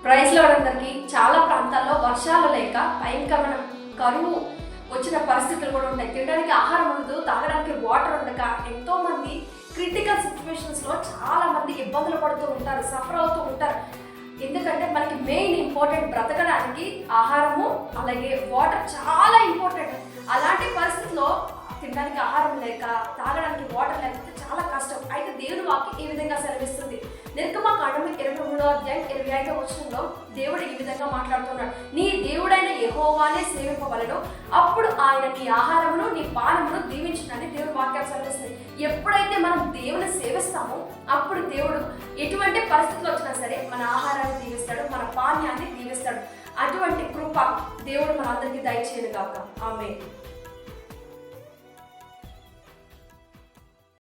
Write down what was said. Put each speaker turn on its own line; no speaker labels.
Praise lord అందరికీ. చాలా ప్రాంతాల్లో వర్షాలు లేక భయంకరమైన కరువు వచ్చిన పరిస్థితులు కూడా ఉంటాయి. తినడానికి ఆహారం ఉండదు, తాగడానికి వాటర్ ఉండక ఎంతో మంది క్రిటికల్ సిచ్యువేషన్స్లో చాలా మంది ఇబ్బందులు పడుతూ ఉంటారు, సఫర్ అవుతూ ఉంటారు. ఎందుకంటే మనకి మెయిన్ ఇంపార్టెంట్ బ్రతకడానికి ఆహారము అలాగే వాటర్ చాలా ఇంపార్టెంట్. అలాంటి పరిస్థితుల్లో తినడానికి ఆహారం లేక తాగడానికి వాటర్ లేకపోతే చాలా కష్టం. అయితే దేవుని వాక్యం ఈ విధంగా సెలవిస్తుంది. నిర్గమకాండం 23:25 దేవుడు ఈ విధంగా మాట్లాడుతున్నాడు. నీ దేవుడైన యెహోవానే సేవింపవలెను, అప్పుడు ఆయన నీ ఆహారమును నీ పానమును దీవించునని దేవుని వాక్యం సెలవిస్తుంది. ఎప్పుడైతే మనం దేవుని సేవిస్తామో అప్పుడు దేవుడు ఎటువంటి పరిస్థితులు వచ్చినా సరే మన ఆహారాన్ని దీవిస్తాడు, మన పానీయాన్ని దీవిస్తాడు. అటువంటి కృప దేవుడు మనందరికీ దయచేయను గాక. ఆమేన్.